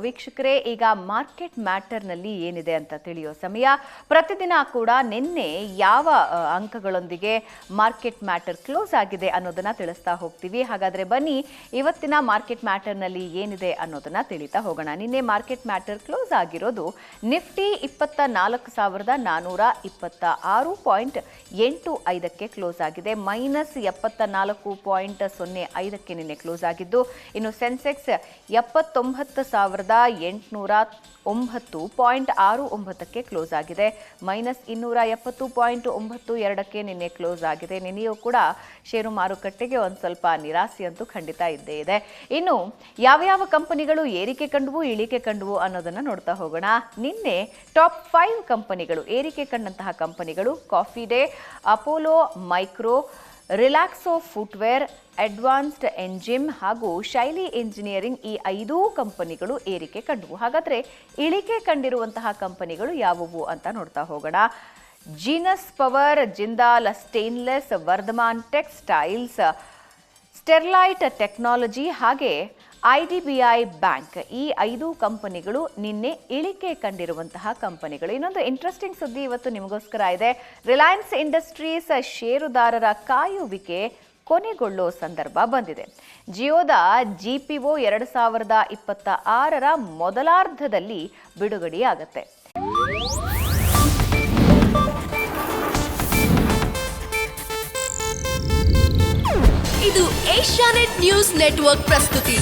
ವೀಕ್ಷಕರೇ, ಈಗ ಮಾರ್ಕೆಟ್ ಮ್ಯಾಟರ್ನಲ್ಲಿ ಏನಿದೆ ಅಂತ ತಿಳಿಯೋ ಸಮಯ. ಪ್ರತಿದಿನ ಕೂಡ ನಿನ್ನೆ ಯಾವ ಅಂಕಗಳೊಂದಿಗೆ ಮಾರ್ಕೆಟ್ ಮ್ಯಾಟರ್ ಕ್ಲೋಸ್ ಆಗಿದೆ ಅನ್ನೋದನ್ನ ತಿಳಿಸ್ತಾ ಹೋಗ್ತೀವಿ. ಹಾಗಾದ್ರೆ ಬನ್ನಿ ಇವತ್ತಿನ ಮಾರ್ಕೆಟ್ ಮ್ಯಾಟರ್ನಲ್ಲಿ ಏನಿದೆ ಅನ್ನೋದನ್ನ ತಿಳಿತಾ ಹೋಗೋಣ. ನಿನ್ನೆ ಮಾರ್ಕೆಟ್ ಮ್ಯಾಟರ್ ಕ್ಲೋಸ್ ಆಗಿರೋದು ನಿಫ್ಟಿ 24,426.85ಕ್ಕೆ ಕ್ಲೋಸ್ ಆಗಿದೆ. -74.05ಕ್ಕೆ ನಿನ್ನೆ ಕ್ಲೋಸ್ ಆಗಿದ್ದು, ಇನ್ನು ಸೆನ್ಸೆಕ್ಸ್ 79,809.69ಕ್ಕೆ ಕ್ಲೋಸ್ ಆಗಿದೆ. -270.92ಕ್ಕೆ ನಿನ್ನೆ ಕ್ಲೋಸ್ ಆಗಿದೆ. ನಿನ್ನೆಯೂ ಕೂಡ ಷೇರು ಮಾರುಕಟ್ಟೆಗೆ ಒಂದು ಸ್ವಲ್ಪ ನಿರಾಸೆಯಂತೂ ಖಂಡಿತ ಇದ್ದೇ ಇದೆ. ಇನ್ನು ಯಾವ ಕಂಪನಿಗಳು ಏರಿಕೆ ಕಂಡುವು ಇಳಿಕೆ ಕಂಡುವು ಅನ್ನೋದನ್ನ ನೋಡ್ತಾ ಹೋಗೋಣ. ನಿನ್ನೆ ಟಾಪ್ 5 ಕಂಪನಿಗಳು ಏರಿಕೆ ಕಂಡಂತಹ ಕಂಪನಿಗಳು coffee day, Apollo micro, Relaxo footwear, advanced enzyme ಹಾಗೂ ಶೈಲಿ ಇಂಜಿನಿಯರಿಂಗ್. ಈ 5 ಕಂಪನಿಗಳು ಏರಿಕೆ ಕಂಡವು. ಹಾಗಾದ್ರೆ ಇಳಿಕೆ ಕಂಡಿರುವಂತಹ ಕಂಪನಿಗಳು ಯಾವುವು ಅಂತ ನೋಡ್ತಾ ಹೋಗೋಣ. Genus power, Jindal stainless, Vardhman textiles, Sterlite technology ಹಾಗೆ IDBI ಬ್ಯಾಂಕ್. ಈ 5 ಕಂಪನಿಗಳು ನಿನ್ನೆ ಇಳಿಕೆ ಕಂಡಿರುವಂತಹ ಕಂಪನಿಗಳು. ಇನ್ನೊಂದು ಇಂಟ್ರೆಸ್ಟಿಂಗ್ ಸುದ್ದಿ ಇವತ್ತು ನಿಮಗೋಸ್ಕರ ಇದೆ. ರಿಲಯನ್ಸ್ ಇಂಡಸ್ಟ್ರೀಸ್ ಷೇರುದಾರರ ಕಾಯುವಿಕೆ ಕೊನೆಗೊಳ್ಳೋ ಸಂದರ್ಭ ಬಂದಿದೆ. ಜಿಯೋದ GPO 2026ರ ಮೊದಲಾರ್ಧದಲ್ಲಿ ಬಿಡುಗಡೆಯಾಗತ್ತೆ. ಇದು ಏಷ್ಯಾನೆಟ್ ನ್ಯೂಸ್ ನೆಟ್ವರ್ಕ್ ಪ್ರಸ್ತುತಿ.